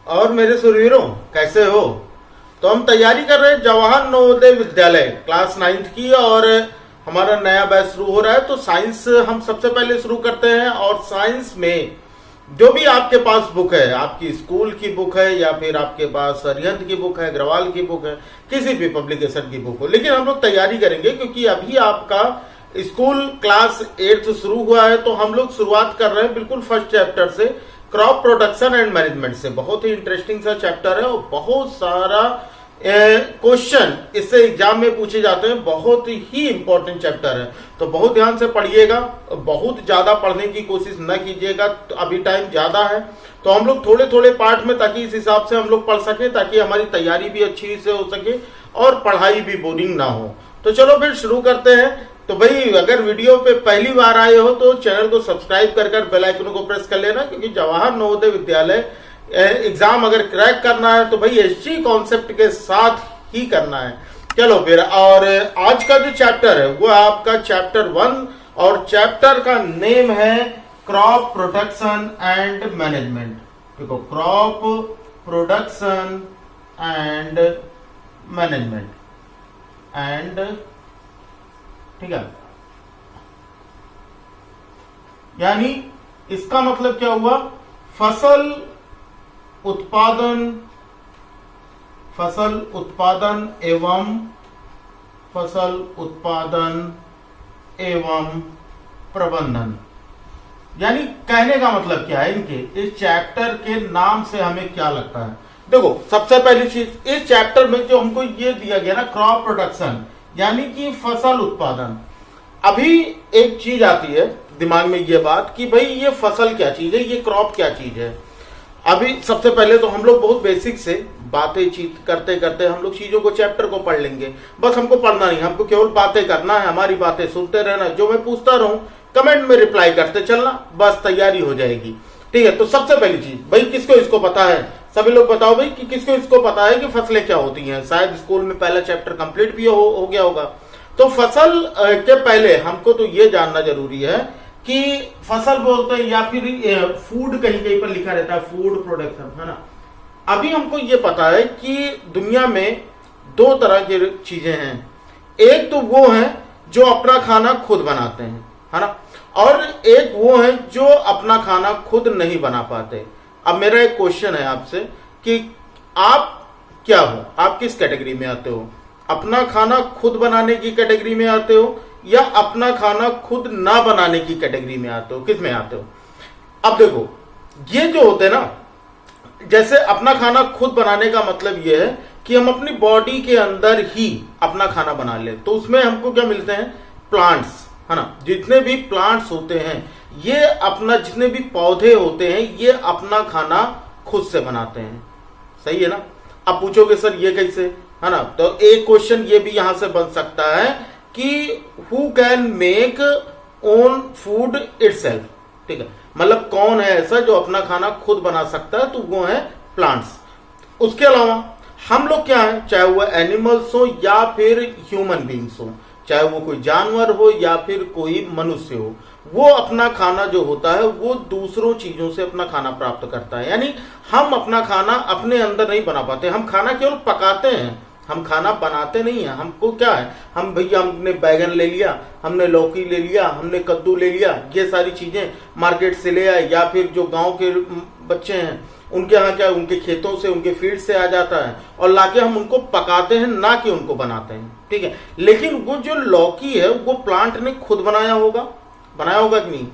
और मेरे सुरवीरों, कैसे हो? तो हम तैयारी कर रहे हैं जवाहर नवोदय विद्यालय क्लास 9th की, और हमारा नया बैच शुरू हो रहा है। तो साइंस हम सबसे पहले शुरू करते हैं, और साइंस में जो भी आपके पास बुक है, आपकी स्कूल की बुक है या फिर आपके पास अरिहंत की बुक है, अग्रवाल की बुक है, किसी भी पब्लिकेशन की बुक हो, लेकिन हम लोग तैयारी करेंगे क्योंकि अभी आपका स्कूल क्लास 8th शुरू हुआ है। तो हम लोग शुरुआत कर रहे हैं बिल्कुल फर्स्ट चैप्टर से, क्रॉप प्रोडक्शन एंड मैनेजमेंट से। बहुत ही इंटरेस्टिंग सा चैप्टर है और बहुत सारा क्वेश्चन इससे एग्जाम में पूछे जाते हैं। बहुत ही इंपॉर्टेंट चैप्टर है, तो बहुत ध्यान से पढ़िएगा। बहुत ज्यादा पढ़ने की कोशिश न कीजिएगा, तो अभी टाइम ज्यादा है, तो हम लोग थोड़े थोड़े पार्ट में, ताकि इस हिसाब से हम लोग पढ़ सके, ताकि हमारी तैयारी भी अच्छी से हो सके और पढ़ाई भी बोरिंग ना हो। तो चलो फिर शुरू करते हैं। तो भाई, अगर वीडियो पे पहली बार आए हो तो चैनल को सब्सक्राइब कर बेल आइकन को प्रेस कर लेना, क्योंकि जवाहर नवोदय विद्यालय एग्जाम अगर क्रैक करना है तो भाई एसजी कॉन्सेप्ट के साथ ही करना है। चलो फिर, और आज का जो चैप्टर है वो आपका चैप्टर 1, और चैप्टर का नेम है क्रॉप प्रोडक्शन एंड मैनेजमेंट। देखो, crop production and management and, ठीक है, यानी इसका मतलब क्या हुआ? फसल उत्पादन एवं प्रबंधन। यानी कहने का मतलब क्या है, इनके इस चैप्टर के नाम से हमें क्या लगता है? देखो, सबसे पहली चीज इस चैप्टर में जो हमको ये दिया गया ना, क्रॉप प्रोडक्शन यानी कि फसल उत्पादन। अभी एक चीज आती है दिमाग में ये बात कि भाई ये फसल क्या चीज है, ये क्रॉप क्या चीज है। अभी सबसे पहले तो हम लोग बहुत बेसिक से बातें करते करते हम लोग चीजों को, चैप्टर को पढ़ लेंगे। बस हमको पढ़ना नहीं, हमको केवल बातें करना है, हमारी बातें सुनते रहना, जो मैं पूछता रहूं कमेंट में रिप्लाई करते चलना, बस तैयारी हो जाएगी। ठीक है, तो सबसे पहली चीज भाई, किसको इसको पता है? सभी लोग बताओ भाई कि किसको इसको पता है कि फसलें क्या होती हैं। शायद स्कूल में पहला चैप्टर कंप्लीट भी हो गया होगा। तो फसल के पहले हमको तो ये जानना जरूरी है कि फसल बोलते हैं या फिर फूड, कहीं कहीं पर लिखा रहता है फूड प्रोडक्शन, है ना। अभी हमको ये पता है कि दुनिया में दो तरह की चीजें हैं। एक तो वो है जो अपना खाना खुद बनाते हैं, है ना, और एक वो है जो अपना खाना खुद नहीं बना पाते। अब मेरा एक क्वेश्चन है आपसे कि आप क्या हो? आप किस कैटेगरी में आते हो? अपना खाना खुद बनाने की कैटेगरी में आते हो या अपना खाना खुद ना बनाने की कैटेगरी में आते हो? किस में आते हो? अब देखो, ये जो होते हैं ना, जैसे अपना खाना खुद बनाने का मतलब ये है कि हम अपनी बॉडी के अंदर ही अपना खाना बना ले। तो उसमें हमको क्या मिलते हैं? प्लांट्स, है ना। जितने भी प्लांट्स होते हैं, ये अपना, जितने भी पौधे होते हैं, ये अपना खाना खुद से बनाते हैं। सही है ना। अब पूछोगे सर ये कैसे, है ना। तो एक क्वेश्चन ये भी यहां से बन सकता है कि who can make own food itself. ठीक है, मतलब कौन है ऐसा जो अपना खाना खुद बना सकता है? तो वो है प्लांट्स। उसके अलावा हम लोग क्या है, चाहे वो एनिमल्स हो या फिर ह्यूमन बींग्स हो, चाहे वो कोई जानवर हो या फिर कोई मनुष्य हो, वो अपना खाना जो होता है वो दूसरों चीजों से अपना खाना प्राप्त करता है। यानी हम अपना खाना अपने अंदर नहीं बना पाते, हम खाना केवल पकाते हैं, हम खाना बनाते नहीं है। हमको क्या है, हम भैया हमने बैगन ले लिया, हमने लौकी ले लिया, हमने कद्दू ले लिया, ये सारी चीजें मार्केट से ले आए, या फिर जो गांव के बच्चे हैं उनके यहाँ क्या, उनके खेतों से, उनके फील्ड से आ जाता है, और लाके हम उनको पकाते हैं, ना कि उनको बनाते हैं। ठीक है, लेकिन वो जो लौकी है वो प्लांट ने खुद बनाया होगा कि नहीं?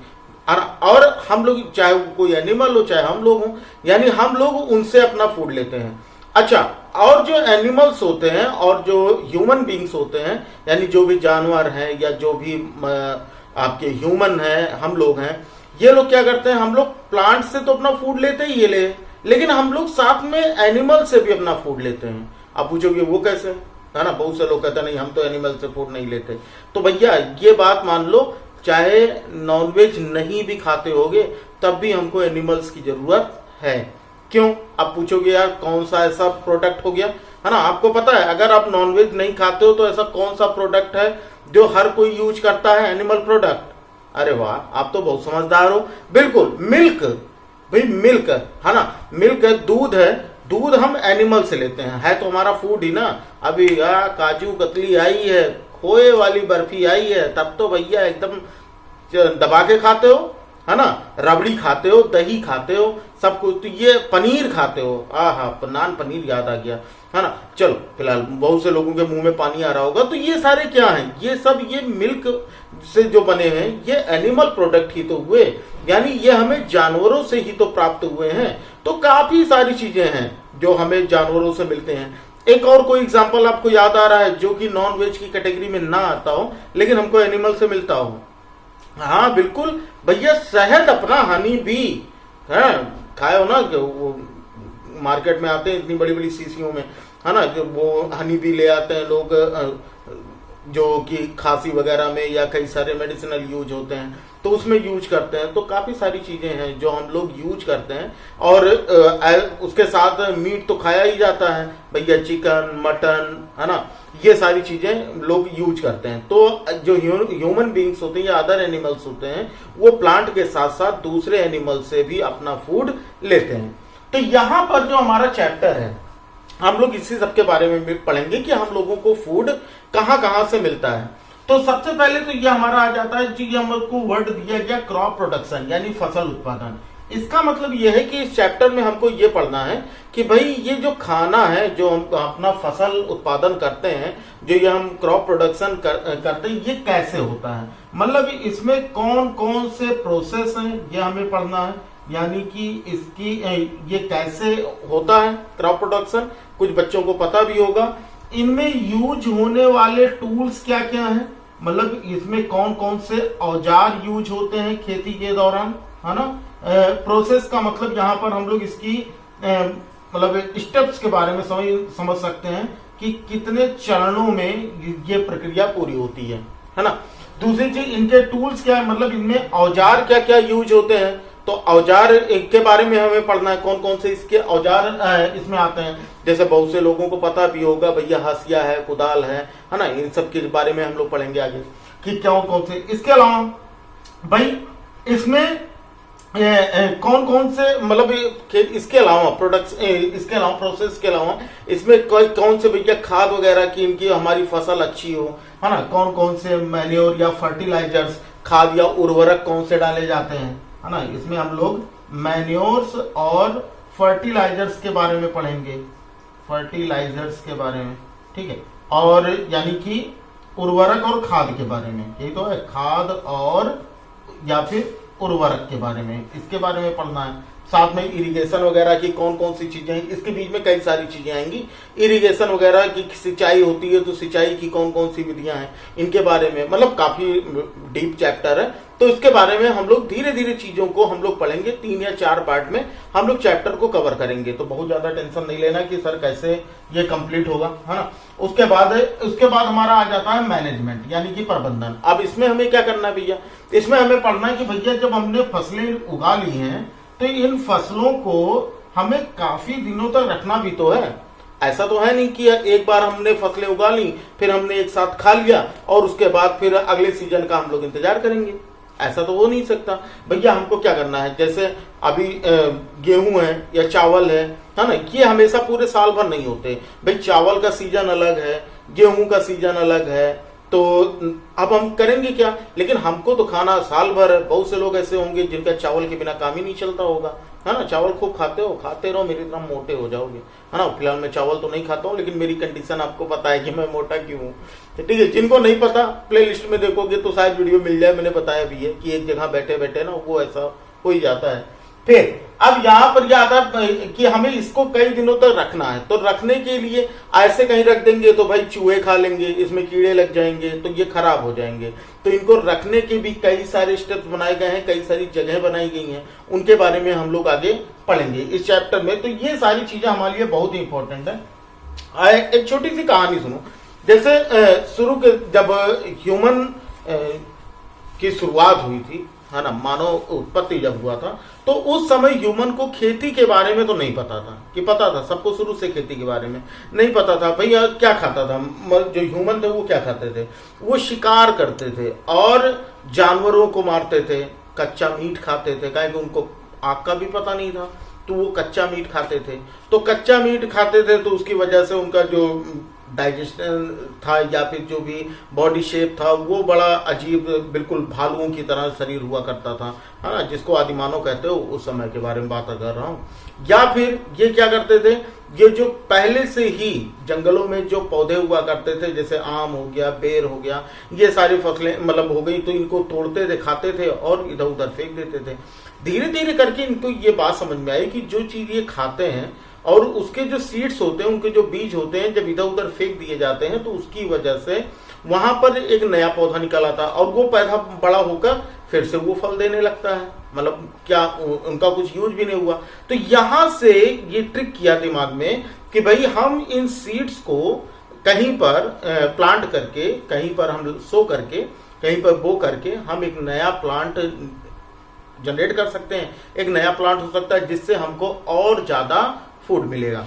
और हम लोग, चाहे कोई एनिमल हो चाहे हम लोग हों, यानी हम लोग उनसे अपना फूड लेते हैं। अच्छा, और जो एनिमल्स होते हैं और जो ह्यूमन बींग्स होते हैं, यानी जो भी जानवर हैं या जो भी आपके ह्यूमन हैं, हम लोग हैं, ये लोग क्या करते हैं? हम लोग प्लांट से तो अपना फूड लेते ही ले, लेकिन हम लोग साथ में एनिमल से भी अपना फूड लेते हैं। आप पूछोगे वो कैसे, है ना। बहुत से लोग कहते हैं नहीं, हम तो एनिमल से फूड नहीं लेते। तो भैया ये बात मान लो, चाहे नॉनवेज नहीं भी खाते होगे तब भी हमको एनिमल्स की जरूरत है। क्यों? आप पूछोगे यार कौन सा ऐसा प्रोडक्ट हो गया, है ना। आपको पता है, अगर आप नॉनवेज नहीं खाते हो तो ऐसा कौन सा प्रोडक्ट है जो हर कोई यूज करता है? Animal product. अरे वाह, आप तो बहुत समझदार हो। बिल्कुल, मिल्क। भाई मिल्क है ना, मिल्क है, दूध है, दूध हम एनिमल से लेते हैं, है तो हमारा फूड ही ना। अभी काजू कतली आई है, खोए वाली बर्फी आई है, तब तो भैया एकदम दबा के खाते हो, है ना, रबड़ी खाते हो, दही खाते हो, सब कुछ। तो ये पनीर खाते हो, आहा, नान पनीर याद आ गया, है ना। चलो फिलहाल बहुत से लोगों के मुंह में पानी आ रहा होगा। तो ये सारे क्या हैं, ये सब ये मिल्क से जो बने हैं ये एनिमल प्रोडक्ट ही तो हुए, यानी ये हमें जानवरों से ही तो प्राप्त हुए हैं। तो काफी सारी चीजें हैं जो हमें जानवरों से मिलते हैं। एक और कोई एग्जांपल आपको याद आ रहा है जो कि नॉन वेज की कैटेगरी में ना आता हो लेकिन हमको एनिमल से मिलता हो? हाँ बिल्कुल भैया, शहद अपना, हनी बी है, खाए हो ना, वो मार्केट में आते हैं इतनी बड़ी बड़ी शीशियों में, है ना, जो वो हनी बी ले आते हैं लोग, जो कि खांसी वगैरह में या कई सारे मेडिसिनल यूज होते हैं तो उसमें यूज करते हैं। तो काफी सारी चीजें हैं जो हम लोग यूज करते हैं। और उसके साथ मीट तो खाया ही जाता है भैया, चिकन, मटन, है ना, ये सारी चीजें लोग यूज करते हैं। तो जो ह्यूमन बींग्स होते हैं या अदर एनिमल्स होते हैं वो प्लांट के साथ साथ दूसरे एनिमल से भी अपना फूड लेते हैं। तो यहाँ पर जो हमारा चैप्टर है हम लोग इसी सब के बारे में भी पढ़ेंगे कि हम लोगों को फूड कहाँ कहाँ से मिलता है। तो सबसे पहले तो ये हमारा आ जाता है जी, हमको वर्ड दिया गया क्रॉप प्रोडक्शन, यानी फसल उत्पादन। इसका मतलब ये है कि इस चैप्टर में हमको ये पढ़ना है कि भाई ये जो खाना है, जो हम अपना फसल उत्पादन करते हैं, जो ये हम क्रॉप प्रोडक्शन करते हैं, ये कैसे होता है, मतलब इसमें कौन कौन से प्रोसेस हैं ये हमें पढ़ना है। यानी कि इसकी ये कैसे होता है क्रॉप प्रोडक्शन, कुछ बच्चों को पता भी होगा। इनमें यूज होने वाले टूल्स क्या क्या हैं, मतलब इसमें कौन कौन से औजार यूज होते हैं खेती के दौरान, है ना। प्रोसेस का मतलब यहाँ पर हम लोग इसकी मतलब स्टेप्स के बारे में समझ सकते हैं कि कितने चरणों में ये प्रक्रिया पूरी होती है ना। दूसरी चीज, इनके टूल्स क्या है, मतलब इनमें औजार क्या क्या यूज होते हैं। तो औजार के बारे में हमें पढ़ना है, कौन कौन से इसके औजार इसमें आते हैं। जैसे बहुत से लोगों को पता भी होगा भैया, हसिया है, कुदाल है ना, इन सब के बारे में हम लोग पढ़ेंगे आगे कि क्या कौन से। इसके अलावा भाई इसमें कौन कौन से, मतलब इसके अलावा प्रोडक्ट्स, इसके अलावा प्रोसेस के अलावा इसमें कौन से भैया खाद वगैरह की इनकी हमारी फसल अच्छी हो, है ना। कौन कौन से मैन्योर या फर्टिलाइजर्स, खाद या उर्वरक कौन से डाले जाते हैं, है ना। इसमें हम लोग मैन्योर्स और फर्टिलाइजर्स के बारे में पढ़ेंगे, फर्टिलाइजर्स के बारे में, ठीक है। और यानी कि उर्वरक और खाद के बारे में, यही तो है, खाद और या फिर उर्वरक के बारे में, इसके बारे में पढ़ना है। साथ में इरिगेशन वगैरह की कौन कौन सी चीजें हैं, इसके बीच में कई सारी चीजें आएंगी। इरिगेशन वगैरह की सिंचाई होती है तो सिंचाई की कौन कौन सी विधियां हैं, इनके बारे में, मतलब काफी डीप चैप्टर है। तो इसके बारे में हम लोग धीरे धीरे चीजों को हम लोग पढ़ेंगे, 3 या 4 पार्ट में हम लोग चैप्टर को कवर करेंगे। तो बहुत ज्यादा टेंशन नहीं लेना कि सर कैसे ये कंप्लीट होगा, है ना। उसके बाद हमारा आ जाता है मैनेजमेंट, यानी कि प्रबंधन। अब इसमें हमें क्या करना है भैया, इसमें हमें पढ़ना है कि भैया जब हमने फसलें उगा ली हैं तो इन फसलों को हमें काफी दिनों तक रखना भी तो है। ऐसा तो है नहीं कि एक बार हमने फसलें उगा ली फिर हमने एक साथ खा लिया और उसके बाद फिर अगले सीजन का हम लोग इंतजार करेंगे, ऐसा तो हो नहीं सकता भैया। हमको क्या करना है, जैसे अभी गेहूं है या चावल है ना, ये हमेशा पूरे साल भर नहीं होते भाई। चावल का सीजन अलग है, गेहूं का सीजन अलग है, तो अब हम करेंगे क्या, लेकिन हमको तो खाना साल भर है। बहुत से लोग ऐसे होंगे जिनका चावल के बिना काम ही नहीं चलता होगा, है ना। चावल खूब खाते हो, खाते रहो, मेरी तरह मोटे हो जाओगे, है ना। फिलहाल मैं चावल तो नहीं खाता हूँ लेकिन मेरी कंडीशन आपको पता है कि मैं मोटा क्यों हूँ, ठीक है। जिनको नहीं पता प्ले लिस्ट में देखोगे तो शायद वीडियो मिल जाए, मैंने बताया भी है कि एक जगह बैठे बैठे ना वो ऐसा हो ही जाता है। फिर अब यहाँ पर याद है कि हमें इसको कई दिनों तक रखना है, तो रखने के लिए ऐसे कहीं रख देंगे तो भाई चूहे खा लेंगे, इसमें कीड़े लग जाएंगे तो ये खराब हो जाएंगे। तो इनको रखने के भी कई सारे स्टेप्स बनाए गए हैं, कई सारी जगह बनाई गई हैं, उनके बारे में हम लोग आगे पढ़ेंगे इस चैप्टर में। तो ये सारी चीजें हमारे लिए बहुत ही इंपॉर्टेंट है। एक छोटी सी कहानी सुनो। जैसे शुरू के जब ह्यूमन की शुरुआत हुई थी, है ना, मानव उत्पत्ति जब हुआ था, तो उस समय ह्यूमन को खेती के बारे में तो नहीं पता था, कि पता था सबको शुरू से खेती के बारे में नहीं पता था। भैया क्या खाता था जो ह्यूमन थे, वो क्या खाते थे, वो शिकार करते थे और जानवरों को मारते थे, कच्चा मीट खाते थे, कहीं उनको आग का भी पता नहीं था, तो वो कच्चा मीट खाते थे। तो कच्चा मीट खाते थे तो उसकी वजह से उनका जो डाइजेशन था या फिर जो भी बॉडी शेप था वो बड़ा अजीब, बिल्कुल भालुओं की तरह शरीर हुआ करता था, है ना, जिसको आदिमानव कहते हो, उस समय के बारे में बात कर रहा हूँ। या फिर ये क्या करते थे, ये जो पहले से ही जंगलों में जो पौधे हुआ करते थे, जैसे आम हो गया, बेर हो गया, ये सारी फसलें मतलब हो गई, तो इनको तोड़ते थे, खाते थे और इधर उधर फेंक देते थे। धीरे धीरे करके इनको ये बात समझ में आई कि जो चीज ये खाते हैं और उसके जो सीड्स होते हैं, उनके जो बीज होते हैं, जब इधर उधर फेंक दिए जाते हैं तो उसकी वजह से वहां पर एक नया पौधा निकल आता है और वो पौधा बड़ा होकर फिर से वो फल देने लगता है। मतलब क्या उनका कुछ यूज भी नहीं हुआ। तो यहां से ये ट्रिक किया दिमाग में कि भाई हम इन सीड्स को कहीं पर प्लांट करके, कहीं पर हम सो करके, कहीं पर बो करके हम एक नया प्लांट जनरेट कर सकते हैं, एक नया प्लांट हो सकता है जिससे हमको और ज्यादा फूड मिलेगा।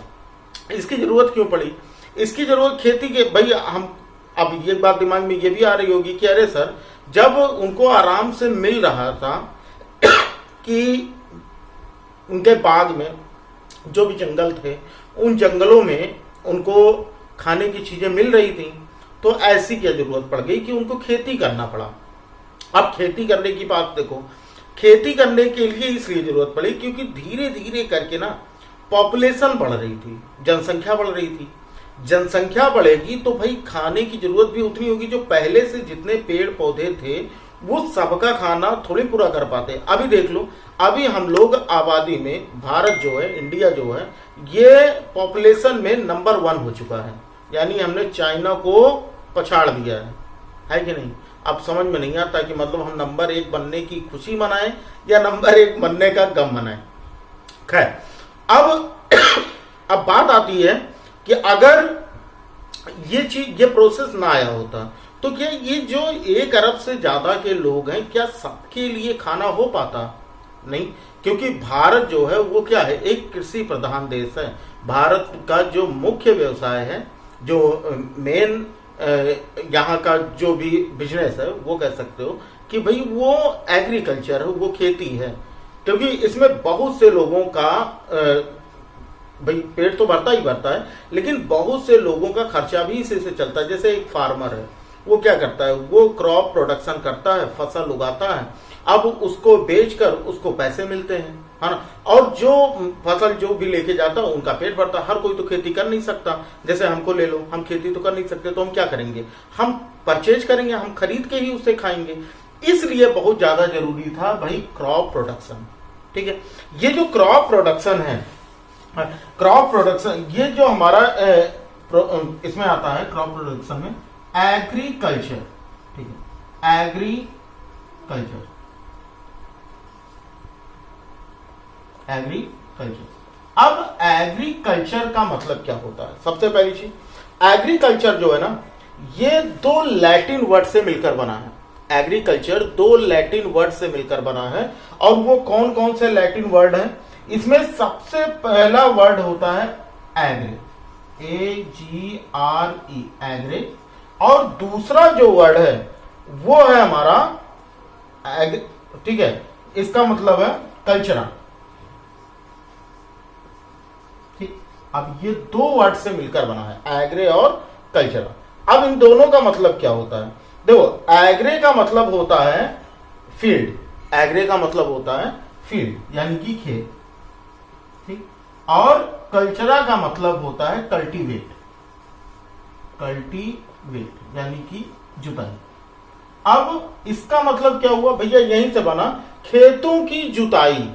इसकी जरूरत क्यों पड़ी? इसकी जरूरत खेती के, भाई हम अब ये बात दिमाग में ये भी आ रही होगी कि अरे सर, जब उनको आराम से मिल रहा था कि उनके बाग में जो भी जंगल थे, उन जंगलों में उनको खाने की चीजें मिल रही थी, तो ऐसी क्या जरूरत पड़ गई कि उनको खेती करना पड़ा। अब खेती करने की बात देखो, खेती करने के लिए इसलिए जरूरत पड़ी क्योंकि धीरे धीरे करके ना पॉपुलेशन बढ़ रही थी, जनसंख्या बढ़ रही थी। जनसंख्या बढ़ेगी तो भाई खाने की जरूरत भी उतनी होगी। जो पहले से जितने पेड़ पौधे थे वो सबका खाना थोड़ी पूरा कर पाते। अभी देख लो, अभी हम लोग आबादी में, भारत जो है, इंडिया जो है, ये पॉपुलेशन में नंबर 1 हो चुका है। यानी हमने चाइना को पछाड़ दिया है कि नहीं? अब समझ में नहीं आता कि मतलब हम नंबर 1 बनने की खुशी मनाएं या नंबर 1 बनने का गम मनाएं। खैर, अब बात आती है कि अगर ये चीज, ये प्रोसेस ना आया होता तो क्या ये जो 1 अरब से ज्यादा के लोग हैं, क्या सबके लिए खाना हो पाता? नहीं, क्योंकि भारत जो है वो क्या है, एक कृषि प्रधान देश है। भारत का जो मुख्य व्यवसाय है, जो मेन यहाँ का जो भी बिजनेस है, वो कह सकते हो कि भाई वो एग्रीकल्चर है, वो खेती है। क्योंकि इसमें बहुत से लोगों का भाई पेट तो भरता ही भरता है, लेकिन बहुत से लोगों का खर्चा भी इसी से चलता है। जैसे एक फार्मर है, वो क्या करता है, वो क्रॉप प्रोडक्शन करता है, फसल उगाता है, अब उसको बेचकर उसको पैसे मिलते हैं, है ना। और जो फसल जो भी लेके जाता है उनका पेट भरता है। हर कोई तो खेती कर नहीं सकता। जैसे हमको ले लो, हम खेती तो कर नहीं सकते, तो हम क्या करेंगे, हम परचेज करेंगे, हम खरीद के ही उसे खाएंगे। इसलिए बहुत ज्यादा जरूरी था भाई क्रॉप प्रोडक्शन। ठीक है, ये जो क्रॉप प्रोडक्शन है, क्रॉप प्रोडक्शन, ये जो हमारा इसमें आता है क्रॉप प्रोडक्शन में एग्रीकल्चर। ठीक है, एग्रीकल्चर, एग्रीकल्चर। अब एग्रीकल्चर का मतलब क्या होता है? सबसे पहली चीज, एग्रीकल्चर जो है ना, ये 2 लैटिन वर्ड से मिलकर बना है। एग्रीकल्चर 2 लैटिन वर्ड से मिलकर बना है। और वो कौन कौन से लैटिन वर्ड हैं? इसमें सबसे पहला वर्ड होता है एग्रे, AGRE, एग्रे। और दूसरा जो वर्ड है वो है हमारा ठीक है, इसका मतलब है कल्चरा। ठीक, अब ये 2 वर्ड से मिलकर बना है, एग्रे और कल्चरा। अब इन दोनों का मतलब क्या होता है? देखो, एग्रे का मतलब होता है फील्ड, एग्रे का मतलब होता है फील्ड यानी कि खेत। ठीक, और कल्चरा का मतलब होता है कल्टीवेट, कल्टीवेट यानी कि जुताई। अब इसका मतलब क्या हुआ भैया? यहीं से बना खेतों की जुताई।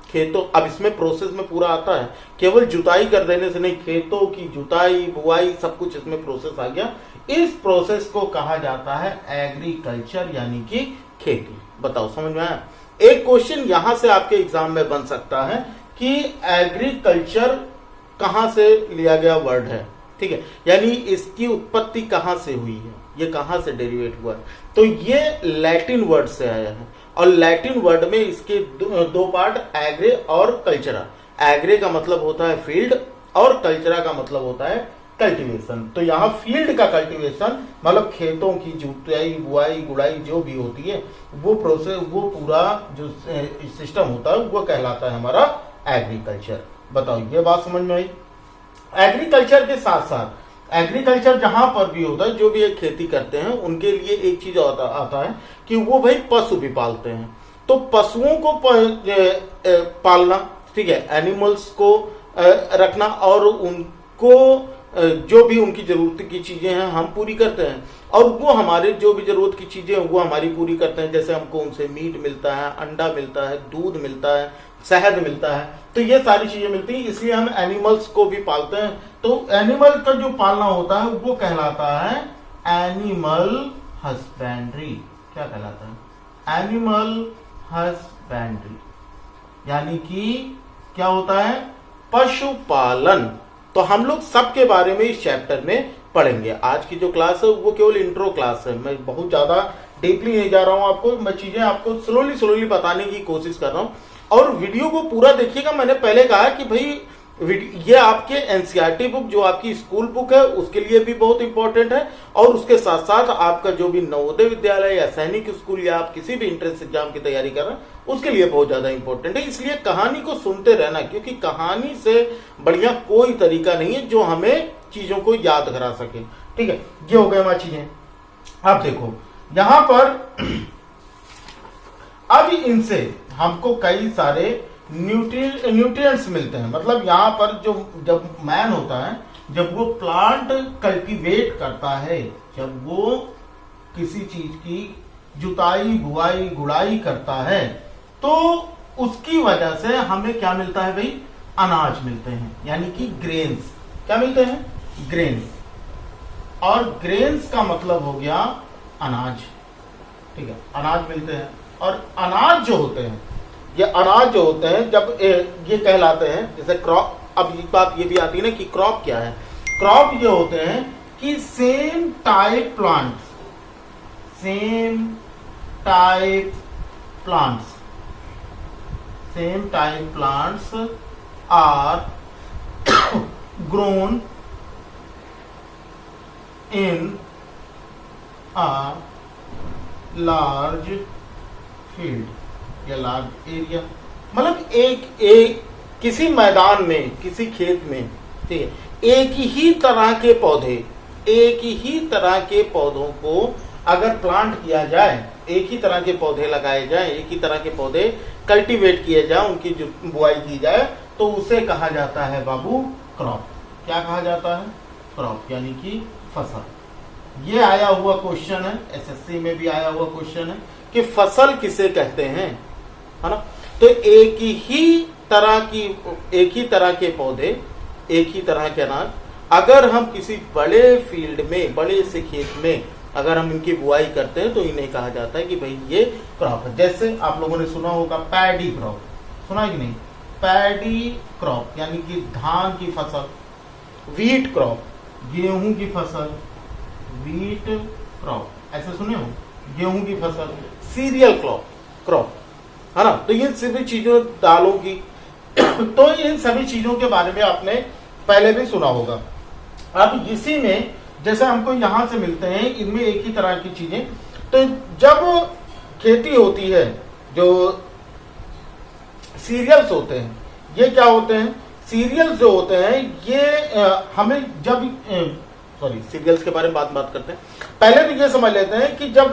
खेतों, अब इसमें प्रोसेस में पूरा आता है, केवल जुताई कर देने से नहीं, खेतों की जुताई, बुआई, सब कुछ इसमें प्रोसेस आ गया। इस प्रोसेस को कहा जाता है एग्रीकल्चर यानी कि खेती। बताओ, समझ में आया? एक क्वेश्चन यहां से आपके एग्जाम में बन सकता है कि एग्रीकल्चर कहां से लिया गया वर्ड है। ठीक है, यानी इसकी उत्पत्ति कहां से हुई है, ये कहां से डेरिवेट हुआ है? तो ये लैटिन वर्ड से आया है। और लैटिन वर्ड में इसके 2 पार्ट, एग्रे और कल्चरा। एग्रे का मतलब होता है फील्ड और कल्चरा का मतलब होता है कल्टीवेशन। तो यहाँ फील्ड का कल्टीवेशन मतलब खेतों की जुताई बुआई गुड़ाई जो भी होती है वो प्रोसेस, वो पूरा जो सिस्टम होता है वो कहलाता है हमारा एग्रीकल्चर। बताओ ये बात समझ में आई। एग्रीकल्चर के साथ साथ एग्रीकल्चर जहां पर भी होता है, जो भी एक खेती करते हैं उनके लिए एक चीज आता है कि वो भाई पशु भी पालते हैं। तो पशुओं को पालना, ठीक है, एनिमल्स को रखना और उनको जो भी उनकी जरूरत की चीजें हैं हम पूरी करते हैं और वो हमारे जो भी जरूरत की चीजें हैं वो हमारी पूरी करते हैं। जैसे हमको उनसे मीट मिलता है, अंडा मिलता है, दूध मिलता है, शहद मिलता है, तो ये सारी चीजें मिलती हैं, इसलिए हम एनिमल्स को भी पालते हैं। तो एनिमल का जो पालना होता है वो कहलाता है एनिमल हस्बेंड्री। क्या कहलाता है? एनिमल हस्बेंड्री, यानी कि क्या होता है? पशुपालन। तो हम लोग सबके बारे में इस चैप्टर में पढ़ेंगे। आज की जो क्लास है वो केवल इंट्रो क्लास है, मैं बहुत ज्यादा डीपली नहीं जा रहा हूं आपको, मैं चीजें आपको स्लोली बताने की कोशिश कर रहा हूं और वीडियो को पूरा देखिएगा। मैंने पहले कहा कि भाई ये आपके एनसीईआरटी बुक जो आपकी स्कूल बुक है उसके लिए भी बहुत इंपॉर्टेंट है और उसके साथ साथ आपका जो भी नवोदय विद्यालय या सैनिक स्कूल या आप किसी भी एंट्रेंस एग्जाम की तैयारी कर रहे हैं उसके लिए बहुत ज्यादा इंपॉर्टेंट है। इसलिए कहानी को सुनते रहना, क्योंकि कहानी से बढ़िया कोई तरीका नहीं है जो हमें चीजों को याद करा सके। ठीक है, ये हो गए हमारी चीजें। अब देखो यहां पर अब इनसे हमको कई सारे न्यूट्रिएंट्स मिलते हैं। मतलब यहाँ पर जो जब मैन होता है, जब वो प्लांट कल्टीवेट करता है, जब वो किसी चीज की जुताई बुआई गुड़ाई करता है, तो उसकी वजह से हमें क्या मिलता है भाई? अनाज मिलते हैं, यानी कि ग्रेन्स। क्या मिलते हैं? ग्रेन्स। और ग्रेन्स का मतलब हो गया अनाज। ठीक है, अनाज मिलते हैं। और अनाज जो होते हैं, ये अनाज जो होते हैं जब ये कहलाते हैं जैसे क्रॉप। अब एक बात ये भी आती है ना कि क्रॉप क्या है? क्रॉप ये होते हैं कि same type plants, same type plants are grown in a large field या लार्ज एरिया। मतलब एक किसी मैदान में, किसी खेत में, ठीक है, एक ही तरह के पौधों को अगर प्लांट किया जाए, एक ही तरह के पौधे लगाए जाए, एक ही तरह के पौधे कल्टीवेट किए जाए, उनकी जो बुआई की जाए, तो उसे कहा जाता है बाबू क्रॉप। क्या कहा जाता है? क्रॉप, यानी कि फसल। ये आया हुआ क्वेश्चन है, एसएससी में भी आया हुआ क्वेश्चन है कि फसल किसे कहते हैं, है ना? तो एक ही तरह के पौधे, एक ही तरह के अनाज, अगर हम किसी बड़े फील्ड में, बड़े से खेत में अगर हम इनकी बुआई करते हैं तो इन्हें कहा जाता है कि भाई ये क्रॉप है। जैसे आप लोगों ने सुना होगा पैडी क्रॉप, सुना है कि नहीं? पैडी क्रॉप यानी कि धान की फसल। व्हीट क्रॉप, गेहूं की फसल, व्हीट क्रॉप, ऐसे सुने हो? गेहूं की फसल। सीरियल क्रॉप, है ना? तो इन सभी चीजों, दालों की तो इन सभी चीजों के बारे में आपने पहले भी सुना होगा। अब इसी में जैसे हमको यहां से मिलते हैं, इनमें एक ही तरह की चीजें। तो जब खेती होती है, जो सीरियल्स होते हैं, ये क्या होते हैं? सीरियल्स जो होते हैं ये हमें जब सीरियल्स के बारे में बात करते हैं। पहले तो ये समझ लेते हैं कि जब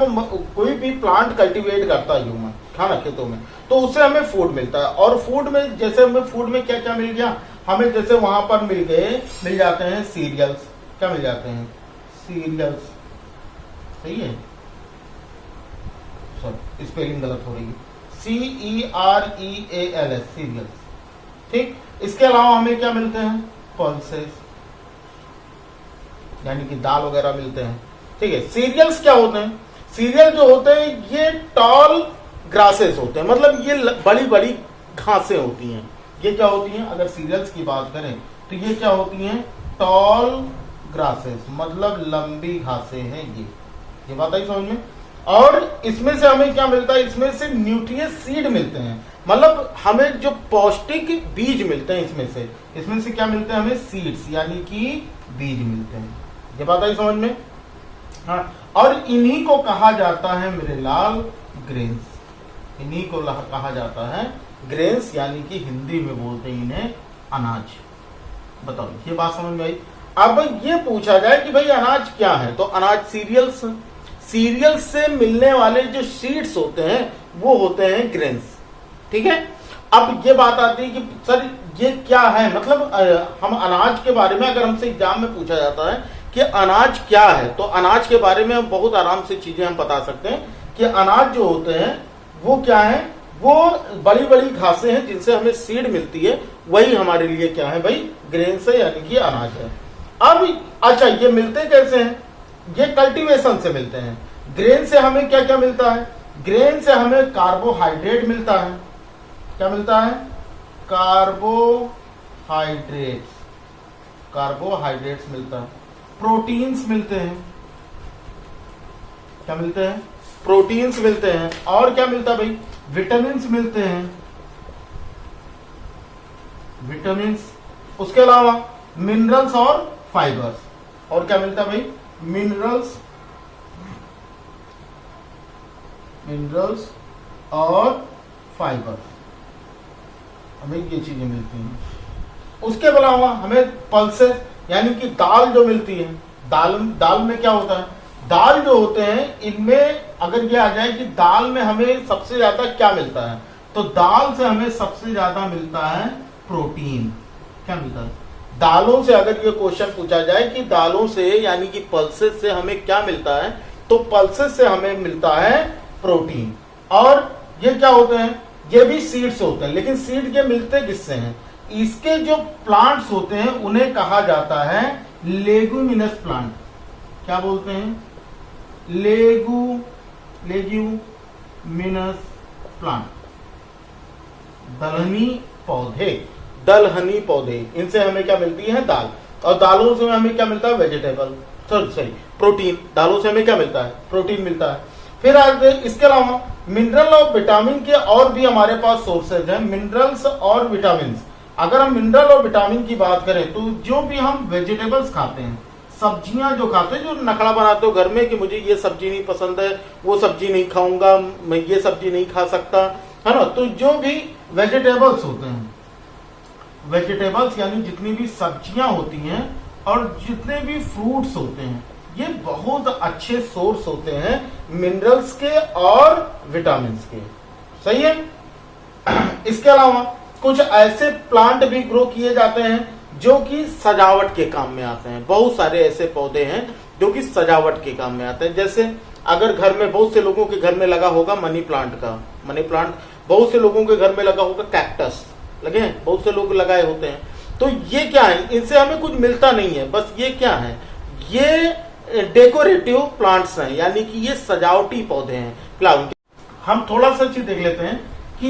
कोई भी प्लांट कल्टीवेट करता है ह्यूमन, खाना खेतों में, तो उससे हमें फूड मिलता है। और फूड में जैसे हमें फूड में क्या क्या मिल गया? हमें जैसे वहां पर मिल जाते हैं सीरियल्स। क्या मिल जाते हैं? सीरियल्स। सही है, सॉरी स्पेलिंग गलत हो रही है, CEREALS, सीरियल्स। ठीक, इसके अलावा हमें क्या मिलते हैं? पल्सेस, यानी कि दाल वगैरह मिलते हैं। ठीक है, सीरियल्स क्या होते हैं? सीरियल जो होते हैं ये टॉल ग्रासेस होते हैं, मतलब ये बड़ी बड़ी घासें होती हैं। ये क्या होती हैं? अगर सीरियल्स की बात करें तो ये क्या होती हैं? टॉल ग्रासेस, मतलब लंबी घासें हैं ये बात आई समझ में। और इसमें से हमें क्या मिलता है, इसमें से न्यूट्रिएंट सीड मिलते हैं, मतलब हमें जो पौष्टिक बीज मिलते हैं, इसमें से क्या मिलते हैं, हमें सीड्स यानी कि बीज मिलते हैं। ये बात आई समझ में? हाँ, और इन्हीं को कहा जाता है मेरे लाल ग्रेन्स, इन्हीं को कहा जाता है ग्रेन्स, यानी कि हिंदी में बोलते हैं इन्हें अनाज। बताओ ये बात समझ में आई? अब ये पूछा जाए कि भाई अनाज क्या है, तो अनाज सीरियल्स से मिलने वाले जो सीड्स होते हैं वो होते हैं ग्रेन्स। ठीक है, अब ये बात आती है कि सर ये क्या है, मतलब हम अनाज के बारे में अगर हमसे एग्जाम में पूछा जाता है कि अनाज क्या है, तो अनाज के बारे में हम बहुत आराम से चीजें हम बता सकते हैं कि अनाज जो होते हैं वो क्या है, वो बड़ी बड़ी घासें हैं जिनसे हमें सीड मिलती है, वही हमारे लिए क्या है भाई, ग्रेन्स है, यानी कि अनाज है। अब अच्छा, ये मिलते कैसे हैं, ये कल्टीवेशन से मिलते हैं। ग्रेन से हमें क्या क्या मिलता है, ग्रेन से हमें कार्बोहाइड्रेट मिलता है, क्या मिलता है, कार्बोहाइड्रेट्स मिलता है, प्रोटीन्स मिलते हैं, क्या मिलते हैं, प्रोटीन्स मिलते हैं, और क्या मिलता है भाई, विटामिन्स मिलते हैं, विटामिन्स, उसके अलावा मिनरल्स और फाइबर्स, और क्या मिलता है भाई, मिनरल्स और फाइबर्स, हमें ये चीजें मिलती हैं। उसके अलावा हमें पल्सेस यानी कि दाल जो मिलती है, दाल में क्या होता है, दाल जो होते हैं इनमें अगर ये आ जाए कि दाल में हमें सबसे ज्यादा क्या मिलता है, तो दाल से हमें सबसे ज्यादा मिलता है प्रोटीन। क्या मिलता है दालों से, अगर ये क्वेश्चन पूछा जाए कि दालों से यानी कि पल्सेस से हमें क्या मिलता है, तो पल्सेस से हमें मिलता है प्रोटीन। और ये क्या होते हैं, ये भी सीड्स होते हैं, लेकिन सीड ये मिलते किससे हैं, इसके जो प्लांट्स होते हैं उन्हें कहा जाता है लेगुमिनस प्लांट। क्या बोलते हैं, लेगुमिनस प्लांट, दलहनी पौधे, इनसे हमें क्या मिलती है, दाल, और दालों से हमें क्या मिलता है, वेजिटेबल, सॉरी प्रोटीन, दालों से हमें क्या मिलता है, प्रोटीन मिलता है। फिर इसके अलावा मिनरल और विटामिन के और भी हमारे पास सोर्सेज हैं, मिनरल्स और विटामिन। अगर हम मिनरल और विटामिन की बात करें तो जो भी हम वेजिटेबल्स खाते हैं, सब्जियां जो खाते हैं, जो नखड़ा बनाते हो घर में कि मुझे ये सब्जी नहीं पसंद है, वो सब्जी नहीं खाऊंगा, मैं ये सब्जी नहीं खा सकता, है ना, तो जो भी वेजिटेबल्स होते हैं, वेजिटेबल्स यानी जितनी भी सब्जियां होती हैं और जितने भी फ्रूट्स होते हैं, ये बहुत अच्छे सोर्स होते हैं मिनरल्स के और विटामिन्स के। सही है। इसके अलावा कुछ ऐसे प्लांट भी ग्रो किए जाते हैं जो कि सजावट के काम में आते हैं। बहुत सारे ऐसे पौधे हैं जो कि सजावट के काम में आते हैं। जैसे अगर घर में, बहुत से लोगों के घर में लगा होगा मनी प्लांट, बहुत से लोगों के घर में लगा होगा कैक्टस, लगे हैं, बहुत से लोग लगाए होते हैं। तो ये क्या है, इनसे हमें कुछ मिलता नहीं है, बस ये क्या है, ये डेकोरेटिव प्लांट्स हैं, यानी कि ये सजावटी पौधे हैं प्लांट। हम थोड़ा सा चीज देख लेते हैं कि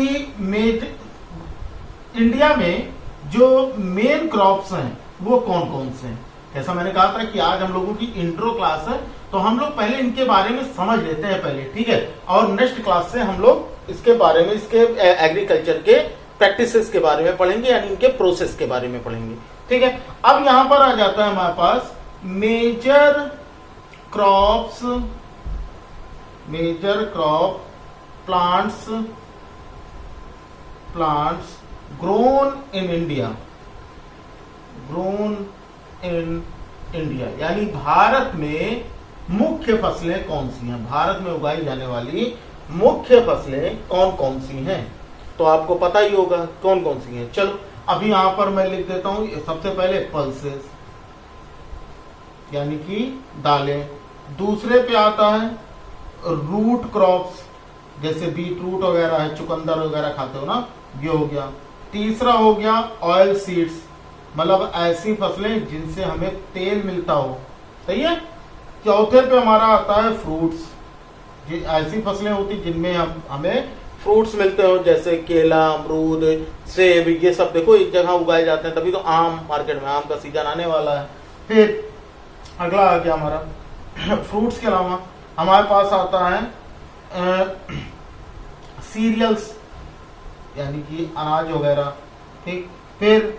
इंडिया में जो मेन क्रॉप्स हैं वो कौन कौन से हैं। जैसा मैंने कहा था कि आज हम लोगों की इंट्रो क्लास है, तो हम लोग पहले इनके बारे में समझ लेते हैं पहले, ठीक है, और नेक्स्ट क्लास से हम लोग इसके बारे में, इसके एग्रीकल्चर के प्रैक्टिसेस के बारे में पढ़ेंगे, यानी इनके प्रोसेस के बारे में पढ़ेंगे। ठीक है, अब यहां पर आ जाता है हमारे पास major crop plants grown in India, यानी भारत में मुख्य फसलें कौन सी हैं, भारत में उगाई जाने वाली मुख्य फसलें कौन कौन सी हैं, तो आपको पता ही होगा कौन कौन सी हैं। चलो अभी यहां पर मैं लिख देता हूं, सबसे पहले पल्सेस यानी कि दालें, दूसरे पे आता है रूट क्रॉप्स, जैसे बीट रूट वगैरह है, चुकंदर वगैरह खाते हो ना, ये हो गया। तीसरा हो गया ऑयल सीड्स, मतलब ऐसी फसलें जिनसे हमें तेल मिलता हो, सही है। चौथे पे हमारा आता है फ्रूट्स, ऐसी फसलें होती जिनमें हमें फ्रूट्स मिलते हो, जैसे केला, अमरूद, सेब, ये सब देखो एक जगह उगाए जाते हैं, तभी तो आम, मार्केट में आम का सीजन आने वाला है। फिर अगला आ गया हमारा फ्रूट्स के अलावा हमारे पास आता है सीरियल्स यानी कि अनाज वगैरह, ठीक। फिर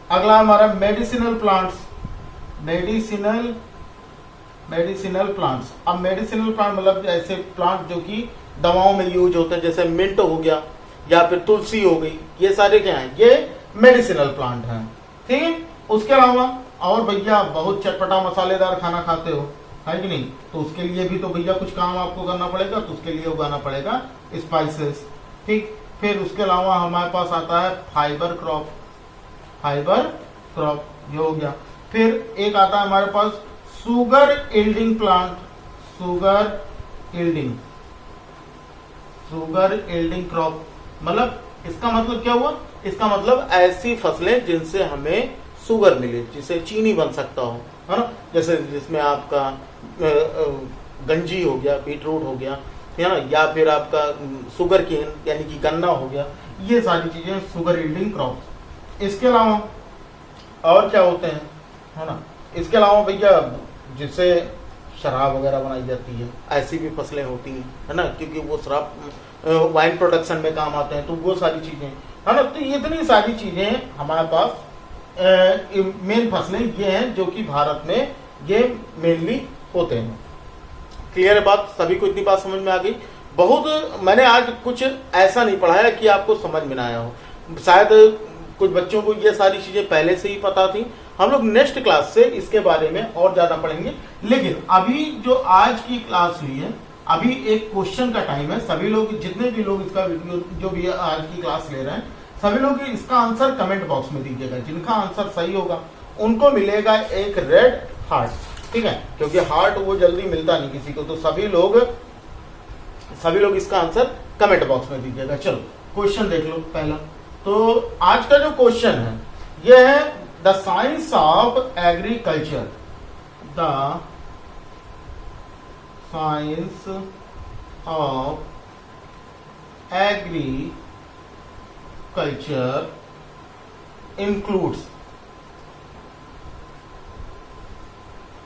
अगला हमारा मेडिसिनल प्लांट्स, मेडिसिनल प्लांट्स। अब मेडिसिनल प्लांट मतलब ऐसे प्लांट जो कि दवाओं में यूज होते हैं, जैसे मिंट हो गया या फिर तुलसी हो गई, ये सारे क्या हैं, ये मेडिसिनल प्लांट हैं, ठीक है। उसके अलावा और भैया बहुत चटपटा मसालेदार खाना खाते हो, है कि नहीं, तो उसके लिए भी तो भैया कुछ काम आपको करना पड़ेगा, तो उसके लिए उगाना पड़ेगा स्पाइसेस, ठीक। फिर उसके अलावा हमारे पास आता है फाइबर क्रॉप, ये हो गया। फिर एक आता है हमारे पास sugar yielding plant, sugar yielding crop. मतलब इसका मतलब क्या हुआ, इसका मतलब ऐसी फसलें जिनसे हमें शुगर मिले, जिसे चीनी बन सकता हो, है ना, जैसे जिसमें आपका गंजी हो गया, बीटरूट हो गया, है ना, या फिर आपका शुगर केन यानी कि गन्ना हो गया, ये सारी चीजें शुगर यील्डिंग क्रॉप्स। इसके अलावा और क्या होते हैं, है ना, इसके अलावा भैया जिससे शराब वगैरह बनाई जाती है, ऐसी भी फसलें होती हैं, है ना, क्योंकि वो शराब वाइन प्रोडक्शन में काम आते हैं, तो वो सारी चीजें, है ना। तो इतनी सारी चीजें हमारे पास मेन फसलें ये हैं जो कि भारत में ये मेनली होते हैं। क्लियर है बात, सभी को इतनी बात समझ में आ गई। बहुत मैंने आज कुछ ऐसा नहीं पढ़ाया कि आपको समझ में ना आया हो, शायद कुछ बच्चों को ये सारी चीजें पहले से ही पता थी। हम लोग नेक्स्ट क्लास से इसके बारे में और ज्यादा पढ़ेंगे, लेकिन अभी जो आज की क्लास हुई है, अभी एक क्वेश्चन का टाइम है। सभी लोग, जितने भी लोग इसका वीडियो जो भी आज की क्लास ले रहे हैं, सभी लोग इसका आंसर कमेंट बॉक्स में दीजिएगा। जिनका आंसर सही होगा उनको मिलेगा एक रेड हार्ट, ठीक है, क्योंकि हार्ट वो जल्दी मिलता नहीं किसी को। तो सभी लोग इसका आंसर कमेंट बॉक्स में दीजिएगा। चलो क्वेश्चन देख लो पहला। तो आज का जो क्वेश्चन है ये है the science of agriculture, the science of agriculture includes,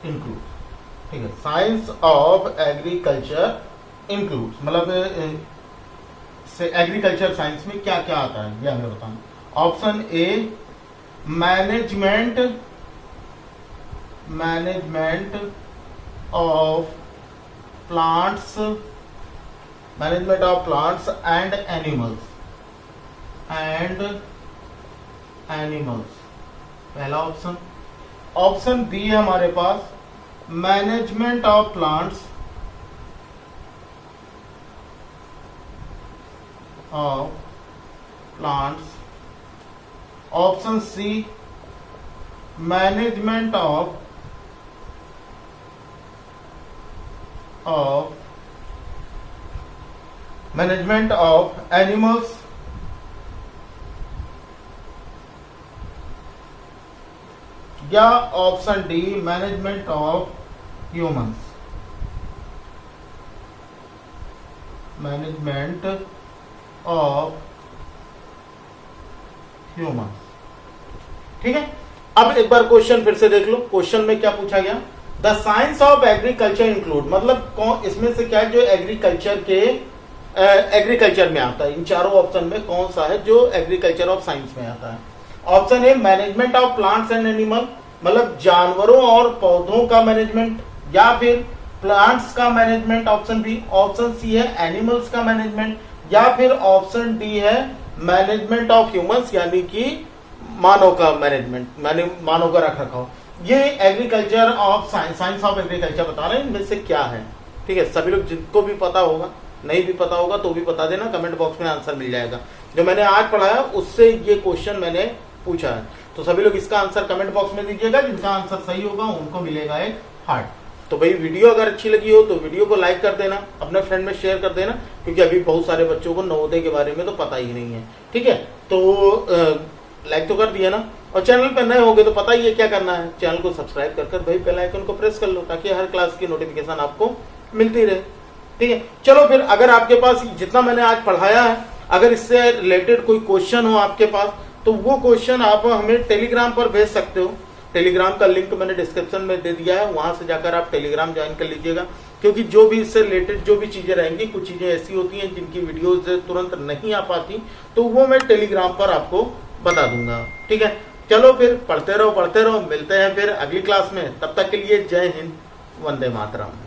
ठीक है, साइंस ऑफ एग्रीकल्चर इंक्लूड्स मतलब एग्रीकल्चर साइंस में क्या क्या आता है ये हमें बताना। Option A management of plants and animals, पहला ऑप्शन। ऑप्शन बी है हमारे पास management of plants option C management of animals, या option D management of humans, ठीक है। अब एक बार क्वेश्चन फिर से देख लो। क्वेश्चन में क्या पूछा गया, the science of agriculture include, मतलब कौन इसमें से क्या है जो एग्रीकल्चर में आता है। इन चारों ऑप्शन में कौन सा है जो एग्रीकल्चर ऑफ साइंस में आता है। Option A management of plants and animal, मतलब जानवरों और पौधों का मैनेजमेंट, या फिर प्लांट्स का management. Option B. Option C है एनिमल्स का मैनेजमेंट, या फिर ऑप्शन डी है मैनेजमेंट ऑफ ह्यूमंस, यानी कि मानव का मैनेजमेंट, मानव का रख रखाव। ये agriculture of science of agriculture बता रहे हैं, इनमें से क्या है, ठीक है। सभी लोग जिनको भी पता होगा, नहीं भी पता होगा तो भी बता देना, कमेंट बॉक्स में आंसर मिल जाएगा। जो मैंने आज पढ़ाया उससे ये क्वेश्चन मैंने पूछा है, तो सभी लोग इसका आंसर कमेंट बॉक्स में दीजिएगा। जिनका आंसर सही होगा उनको मिलेगा एक हार्ट। तो भाई वीडियो अगर अच्छी लगी हो तो वीडियो को लाइक कर देना, अपने फ्रेंड में शेयर कर देना, क्योंकि अभी बहुत सारे बच्चों को नवोदय के बारे में तो पता ही नहीं है, ठीक है। तो लाइक तो कर दिया ना, और चैनल पर नए होगे तो पता ही है क्या करना है, चैनल को सब्सक्राइब कर भाई बेल आइकन को प्रेस कर लो, ताकि हर क्लास की नोटिफिकेशन आपको मिलती रहे, ठीक है। चलो फिर अगर आपके पास जितना मैंने आज पढ़ाया है, अगर इससे रिलेटेड कोई क्वेश्चन हो आपके पास, तो वो क्वेश्चन आप हमें टेलीग्राम पर भेज सकते हो। टेलीग्राम का लिंक मैंने डिस्क्रिप्शन में दे दिया है, वहां से जाकर आप टेलीग्राम ज्वाइन कर लीजिएगा। क्योंकि जो भी इससे रिलेटेड जो भी चीजें रहेंगी, कुछ चीजें ऐसी होती हैं जिनकी वीडियोज तुरंत नहीं आ पाती, तो वो मैं टेलीग्राम पर आपको बता दूंगा। ठीक है, चलो फिर पढ़ते रहो, मिलते हैं फिर अगली क्लास में। तब तक के लिए जय हिंद, वंदे मातरम।